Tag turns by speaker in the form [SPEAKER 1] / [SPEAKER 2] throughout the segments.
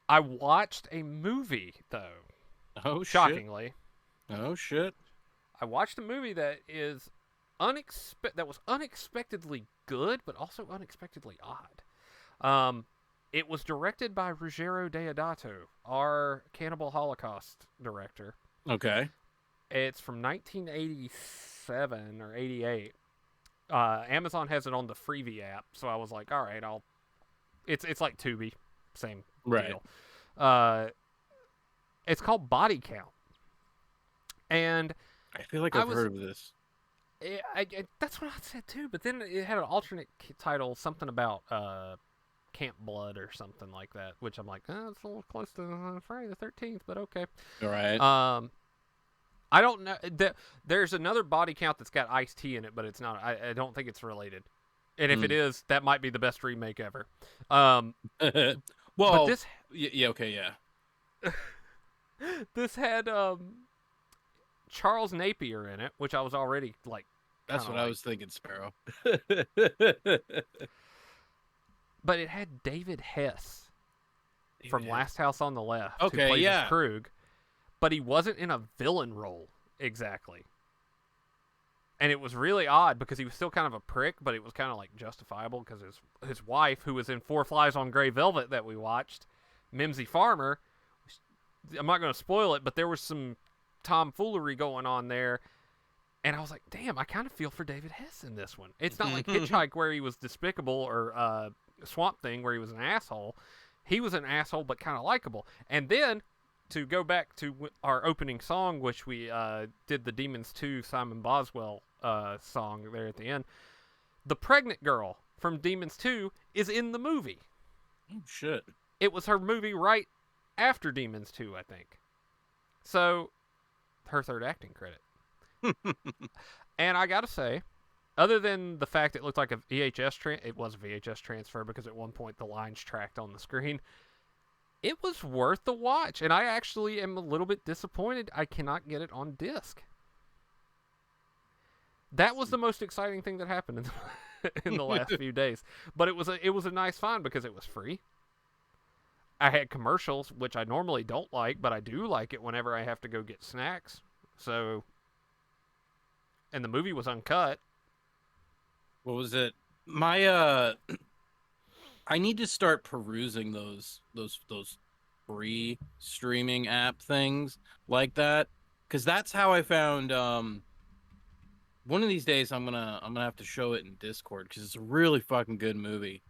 [SPEAKER 1] I watched a movie though.
[SPEAKER 2] Oh shit.
[SPEAKER 1] Shockingly,
[SPEAKER 2] Oh shit.
[SPEAKER 1] I watched a movie that is that was unexpectedly good, but also unexpectedly odd. Um, it was directed by Ruggero Deodato, our Cannibal Holocaust director.
[SPEAKER 2] Okay.
[SPEAKER 1] It's from 1987 or 88. Amazon has it on the Freevee app, so I was like, all right, I'll. It's like Tubi, same
[SPEAKER 2] Right.
[SPEAKER 1] deal. Uh, it's called Body Count, and
[SPEAKER 2] I feel like
[SPEAKER 1] I
[SPEAKER 2] I've
[SPEAKER 1] was
[SPEAKER 2] heard of this.
[SPEAKER 1] that's what I said too. But then it had an alternate title, something about Camp Blood or something like that, which I'm like, it's a little close to Friday the 13th, but okay.
[SPEAKER 2] All right.
[SPEAKER 1] Um, I don't know. There's another Body Count that's got Ice T in it, but it's not. I don't think it's related. And if it
[SPEAKER 2] Hmm.
[SPEAKER 1] is, that might be the best remake ever. Um, but
[SPEAKER 2] Well,
[SPEAKER 1] this
[SPEAKER 2] yeah, okay, yeah.
[SPEAKER 1] this had Charles Napier in it, which I was already like
[SPEAKER 2] That's
[SPEAKER 1] kind of
[SPEAKER 2] what I
[SPEAKER 1] like.
[SPEAKER 2] was thinking, Sparrow.
[SPEAKER 1] But it had David Hess
[SPEAKER 2] David
[SPEAKER 1] from
[SPEAKER 2] Hess.
[SPEAKER 1] Last House on the Left, who
[SPEAKER 2] Okay,
[SPEAKER 1] plays as
[SPEAKER 2] yeah.
[SPEAKER 1] Krug, but he wasn't in a villain role exactly. And it was really odd because he was still kind of a prick, but it was kind of like justifiable because his wife, who was in Four Flies on Grey Velvet that we watched, Mimsy Farmer. I'm not going to spoil it, but there was some tomfoolery going on there, and I was like, damn, I kind of feel for David Hess in this one. It's not like Hitchhike where he was despicable or Swamp Thing where he was an asshole. He was an asshole, but kind of likable. And then to go back to our opening song, which we did the Demons 2 Simon Boswell song there at the end, the pregnant girl from Demons 2 is in the movie.
[SPEAKER 2] Oh shit.
[SPEAKER 1] It was her movie right after Demons 2, I think. So, her third acting credit. And I gotta say, other than the fact it looked like a it was a VHS transfer because at one point the lines tracked on the screen. It was worth the watch, and I actually am a little bit disappointed I cannot get it on disc. That was the most exciting thing that happened in the last few days. But it was a nice find because it was free. I had commercials, which I normally don't like, but I do like it whenever I have to go get snacks. So, and the movie was uncut.
[SPEAKER 2] What was it? My I need to start perusing those free streaming app things like that, because that's how I found one of these days I'm gonna have to show it in Discord because it's a really fucking good movie.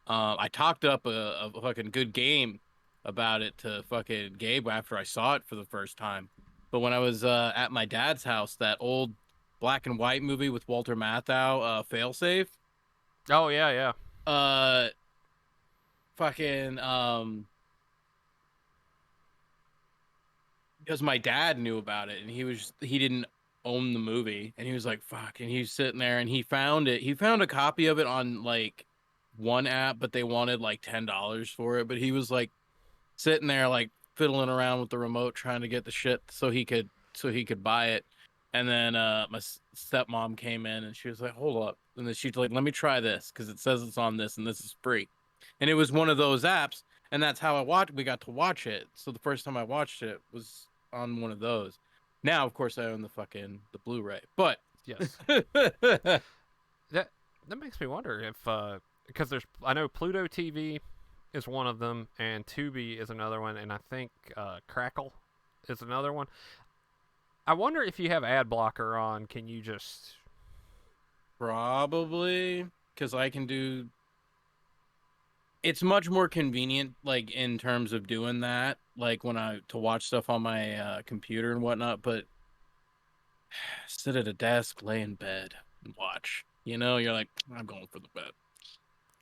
[SPEAKER 2] I talked up a fucking good game about it to fucking Gabe after I saw it for the first time. But when I was at my dad's house, that old black and white movie with Walter Matthau, Failsafe,
[SPEAKER 1] Oh yeah, yeah.
[SPEAKER 2] uh, fucking because my dad knew about it and he didn't own the movie and he was like fuck, and he was sitting there and he found a copy of it on like one app, but they wanted like $10 for it, but he was like sitting there like fiddling around with the remote trying to get the shit so he could buy it. And then my stepmom came in and she was like, hold up, and then she's like, let me try this because it says it's on this and this is free. And it was one of those apps, and that's how we got to watch it. So the first time I watched it was on one of those. Now of course I own the Blu-ray, but
[SPEAKER 1] Yes. That that makes me wonder if because I know Pluto TV is one of them, and Tubi is another one, and I think Crackle is another one. I wonder if you have ad blocker on, can you just?
[SPEAKER 2] probably because I can do it's much more convenient like in terms of doing that like when I to watch stuff on my computer and whatnot, but sit at a desk, lay in bed and watch, you're like, I'm going for the bed.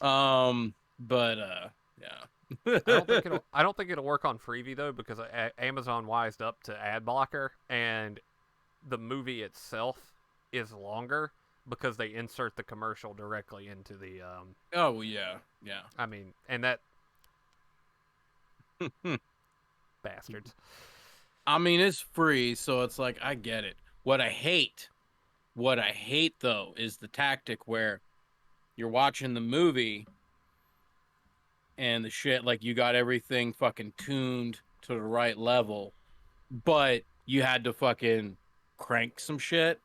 [SPEAKER 2] But
[SPEAKER 1] I don't
[SPEAKER 2] yeah.
[SPEAKER 1] think it'll. I don't think it'll work on Freevee though because Amazon wised up to ad blocker, and the movie itself is longer because they insert the commercial directly into the.
[SPEAKER 2] Oh yeah, yeah.
[SPEAKER 1] I mean, and that bastards.
[SPEAKER 2] I mean it's free, so it's like I get it. What I hate though is the tactic where you're watching the movie and the shit, like you got everything fucking tuned to the right level, but you had to fucking crank some shit.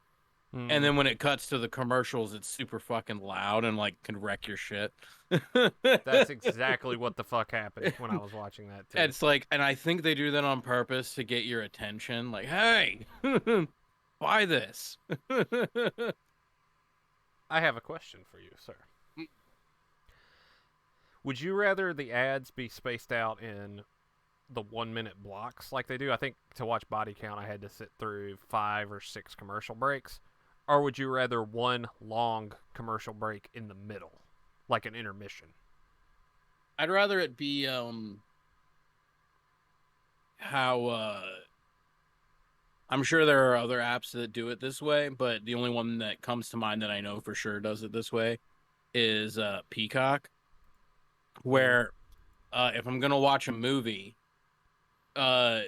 [SPEAKER 2] And
[SPEAKER 1] Mm,
[SPEAKER 2] then when it cuts to the commercials, it's super fucking loud and like can wreck your shit.
[SPEAKER 1] that's exactly what the fuck happened when I was watching that too.
[SPEAKER 2] It's like, and I think they do that on purpose to get your attention. Like, hey, buy this.
[SPEAKER 1] I have a question for you, sir. Would you rather the ads be spaced out in the 1 minute blocks like they do? I think to watch Body Count, I had to sit through 5 or 6 commercial breaks. Or would you rather one long commercial break in the middle, like an intermission?
[SPEAKER 2] I'd rather it be how I'm sure there are other apps that do it this way, but the only one that comes to mind that I know for sure does it this way is Peacock,
[SPEAKER 1] Mm.
[SPEAKER 2] where if I'm gonna watch a movie, uh,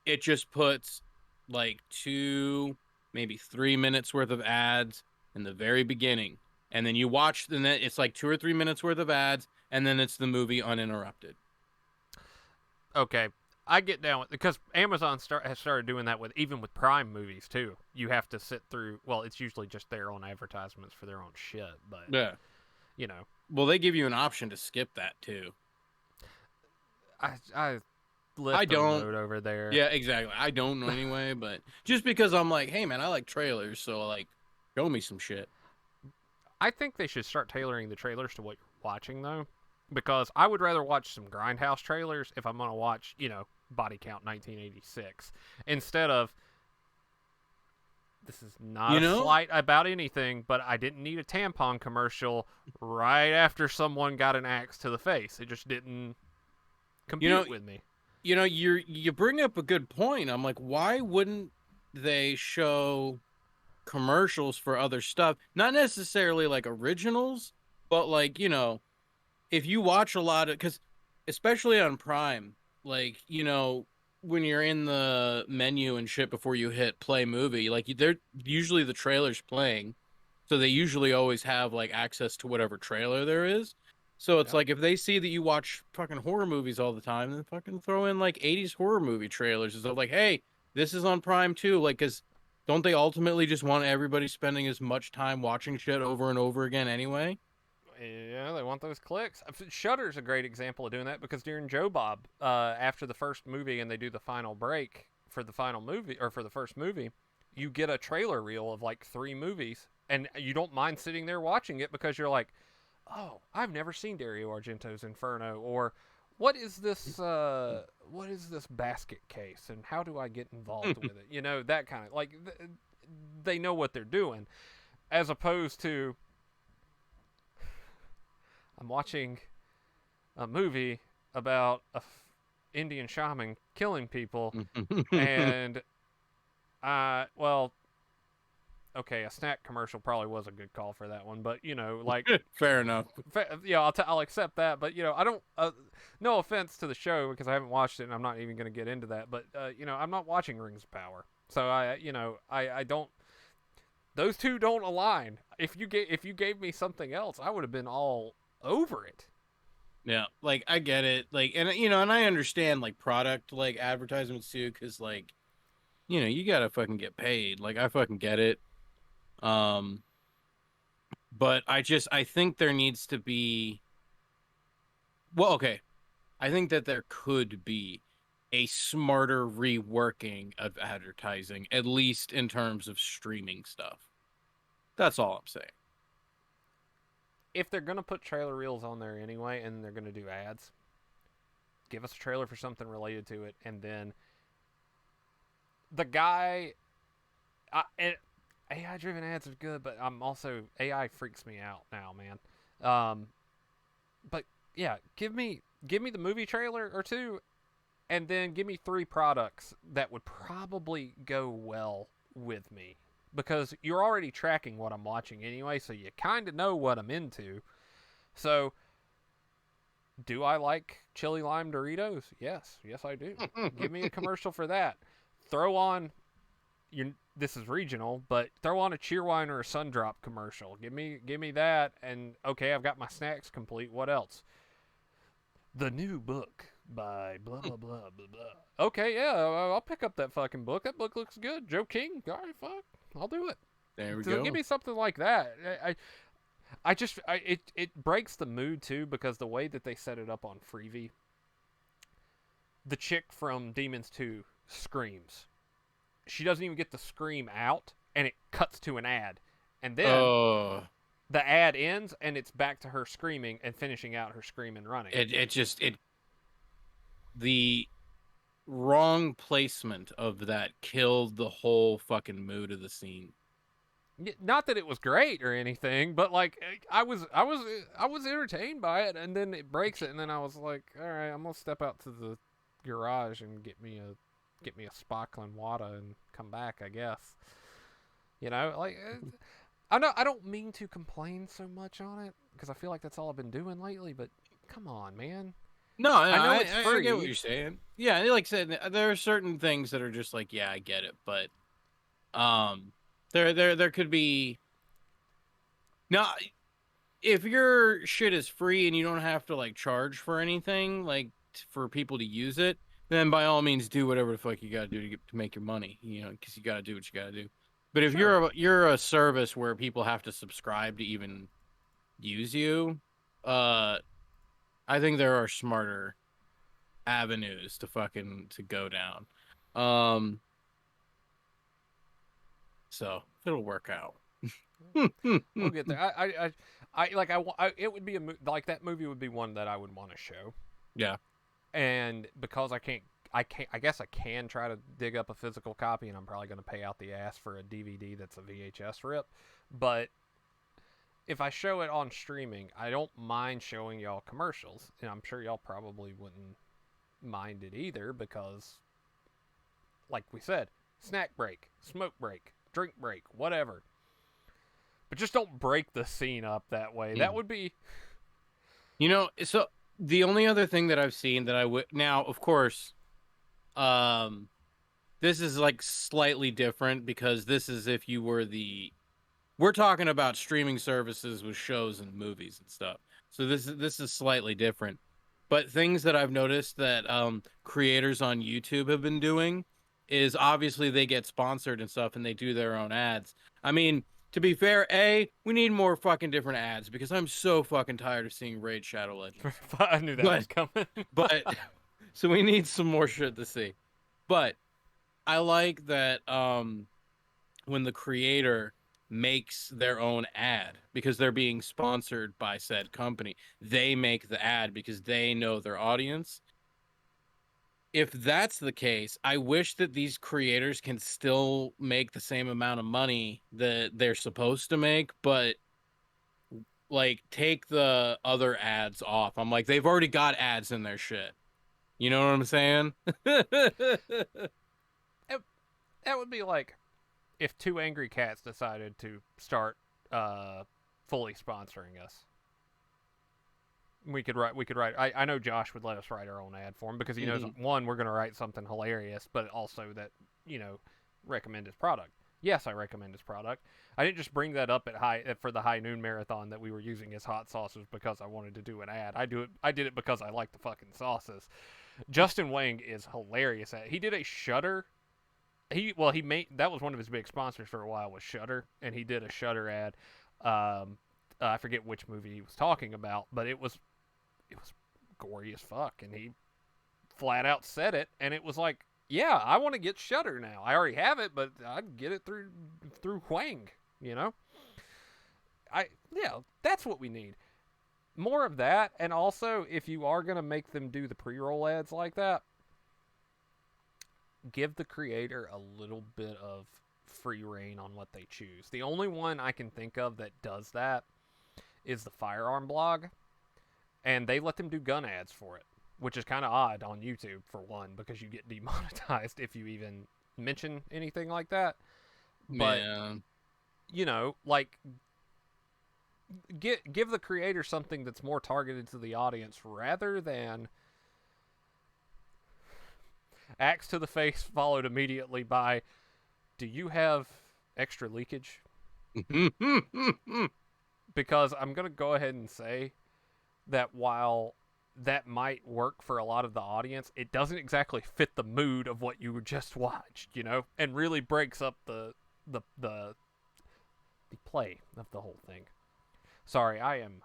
[SPEAKER 2] it just puts like 2, maybe 3 minutes worth of ads in the very beginning, and then you watch, and then it's like 2 or 3 minutes worth of ads, and then it's the movie uninterrupted.
[SPEAKER 1] Okay, I get down with because Amazon has started doing that with even with Prime movies too. You have to sit through. Well, it's usually just their own advertisements for their own shit, but
[SPEAKER 2] Yeah.
[SPEAKER 1] you know,
[SPEAKER 2] Well, they give you an option to skip that too.
[SPEAKER 1] I
[SPEAKER 2] I
[SPEAKER 1] left the
[SPEAKER 2] don't.
[SPEAKER 1] remote over there.
[SPEAKER 2] Yeah, exactly. I don't know anyway, but just because I'm like, hey man, I like trailers, so like, show me some shit.
[SPEAKER 1] I think they should start tailoring the trailers to what you're watching though, because I would rather watch some Grindhouse trailers if I'm gonna watch, Body Count 1986 instead of. This is not
[SPEAKER 2] You
[SPEAKER 1] a
[SPEAKER 2] know,
[SPEAKER 1] slight about anything, but I didn't need a tampon commercial right after someone got an axe to the face. It just didn't
[SPEAKER 2] you know,
[SPEAKER 1] compute with me.
[SPEAKER 2] you bring up a good point. I'm like, why wouldn't they show commercials for other stuff? Not necessarily like originals, but like, if you watch a lot of, because especially on Prime, like, when you're in the menu and shit before you hit play movie, like they're usually the trailer's playing. So they usually always have like access to whatever trailer there is. So it's
[SPEAKER 1] Yep.
[SPEAKER 2] like if they see that you watch fucking horror movies all the time, then fucking throw in like 80s horror movie trailers and stuff like, hey, this is on Prime too. Like, cause don't they ultimately just want everybody spending as much time watching shit over and over again anyway?
[SPEAKER 1] Yeah, they want those clicks. Shudder's a great example of doing that because during Joe Bob, after the first movie and they do the final break for the final movie or for the first movie, you get a trailer reel of like 3 movies, and you don't mind sitting there watching it because you're like, oh, I've never seen Dario Argento's Inferno, or what is this basket case, and how do I get involved with it? That kind of like they know what they're doing, as opposed to I'm watching a movie about Indian shaman killing people, and well, okay, a snack commercial probably was a good call for that one, but like,
[SPEAKER 2] Fair enough.
[SPEAKER 1] yeah, I'll accept that, but I don't. No offense to the show because I haven't watched it and I'm not even going to get into that, but I'm not watching Rings of Power, so I don't. Those two don't align. If you gave me something else, I would have been all over it.
[SPEAKER 2] Yeah, like I get it. Like, and and I understand like product like advertisements too, because like, you gotta fucking get paid. Like I fucking get it. Um, but I think there needs to be, well, okay. I think that there could be a smarter reworking of advertising, at least in terms of streaming stuff. That's all I'm saying.
[SPEAKER 1] If they're gonna put trailer reels on there anyway, and they're gonna do ads, give us a trailer for something related to it, and then the guy. And AI driven ads are good, but I'm also AI freaks me out now, man. But yeah, give me the movie trailer or two, and then give me 3 products that would probably go well with me because you're already tracking what I'm watching anyway, so you kind of know what I'm into. So, do I like chili lime Doritos? Yes, I do. Give me a commercial for that. Throw on this is regional, but throw on a Cheerwine or a Sundrop commercial. Give me that, and okay, I've got my snacks complete. What else? The new book by blah blah blah blah blah. Okay, yeah, I'll pick up that fucking book. That book looks good. Joe King. All right, fuck, I'll do it.
[SPEAKER 2] There we
[SPEAKER 1] So give
[SPEAKER 2] go.
[SPEAKER 1] me something like that. It breaks the mood too because the way that they set it up on Freevee, the chick from Demons 2 screams. She doesn't even get the scream out, and it cuts to an ad, and then
[SPEAKER 2] Oh,
[SPEAKER 1] the ad ends, and it's back to her screaming and finishing out her scream and running.
[SPEAKER 2] it the wrong placement of that killed the whole fucking mood of the scene.
[SPEAKER 1] Not that it was great or anything, but like I was entertained by it, and then it breaks it, and then I was like, all right, I'm gonna step out to the garage and get me a sparkling water and come back, I guess. You know, like I don't mean to complain so much on it because I feel like that's all I've been doing lately. But come on, man.
[SPEAKER 2] No,
[SPEAKER 1] I know it's
[SPEAKER 2] I
[SPEAKER 1] free.
[SPEAKER 2] get what you're saying. Yeah, like I said, there are certain things that are just like, yeah, I get it, but there could be now if your shit is free and you don't have to like charge for anything, like for people to use it, then by all means do whatever the fuck you gotta do to make your money, you know, because you gotta do what you gotta do. But if
[SPEAKER 1] Sure.
[SPEAKER 2] you're a service where people have to subscribe to even use you, I think there are smarter avenues to go down. So it'll work out.
[SPEAKER 1] We'll get there. It would be like that movie would be one that I would want to show.
[SPEAKER 2] Yeah.
[SPEAKER 1] And because I guess I can try to dig up a physical copy, and I'm probably going to pay out the ass for a DVD that's a VHS rip. But if I show it on streaming, I don't mind showing y'all commercials, and I'm sure y'all probably wouldn't mind it either because, like we said, snack break, smoke break, drink break, whatever. But just don't break the scene up that way. That would be.
[SPEAKER 2] You know, so the only other thing that I've seen that I would now, of course, this is like slightly different because this is if you were we're talking about streaming services with shows and movies and stuff. So this is slightly different. But things that I've noticed that creators on YouTube have been doing is obviously they get sponsored and stuff and they do their own ads. I mean, to be fair, we need more fucking different ads because I'm so fucking tired of seeing Raid Shadow Legends.
[SPEAKER 1] I knew that was coming.
[SPEAKER 2] But so we need some more shit to see. But I like that when the creator makes their own ad because they're being sponsored by said company, they make the ad because they know their audience. If that's the case, I wish that these creators can still make the same amount of money that they're supposed to make, but like take the other ads off. I'm like, they've already got ads in their shit. You know what I'm saying?
[SPEAKER 1] That would be like if two angry cats decided to start fully sponsoring us. We could write. I know Josh would let us write our own ad for him because he knows one, we're going to write something hilarious, but also that recommend his product. Yes, I recommend his product. I didn't just bring that up for the High Noon Marathon that we were using his hot sauces because I wanted to do an ad. I did it because I like the fucking sauces. Justin Wang is hilarious at it. He did a Shudder. He made that was one of his big sponsors for a while was Shudder, and he did a Shudder ad. I forget which movie he was talking about, but it was gory as fuck, and he flat out said it, and it was like, yeah, I want to get Shudder now. I already have it, but I'd get it through Huang, that's what we need. More of that, and also if you are gonna make them do the pre-roll ads like that, give the creator a little bit of free reign on what they choose. The only one I can think of that does that is the Firearm Blog, and they let them do gun ads for it, which is kind of odd on YouTube for one because you get demonetized if you even mention anything like that. But like give the creator something that's more targeted to the audience rather than axe to the face followed immediately by, do you have extra leakage? Because I'm going to go ahead and say that while that might work for a lot of the audience. It doesn't exactly fit the mood of what you just watched, you know, and really breaks up the play of the whole thing. Sorry, I'm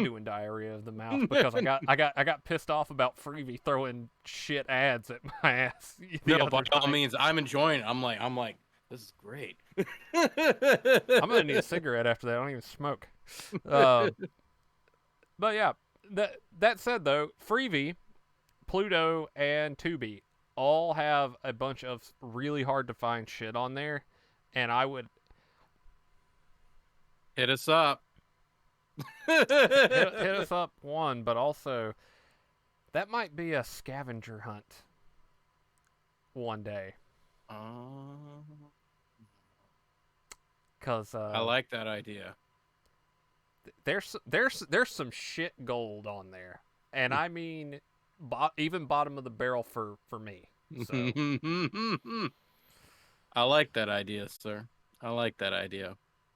[SPEAKER 1] doing diarrhea of the mouth because I got pissed off about Freebie throwing shit ads at my ass.
[SPEAKER 2] No, by all means, I'm enjoying it. I'm like, this is great.
[SPEAKER 1] I'm gonna need a cigarette after that. I don't even smoke. But yeah, that said though, Freebie, Pluto, and Tubi all have a bunch of really hard to find shit on there, and I would
[SPEAKER 2] Hit us up.
[SPEAKER 1] hit us up one, but also that might be a scavenger hunt one day. Cause
[SPEAKER 2] I like that idea.
[SPEAKER 1] there's some shit gold on there, and I mean, even bottom of the barrel for me. So
[SPEAKER 2] I like that idea, sir. I like that idea.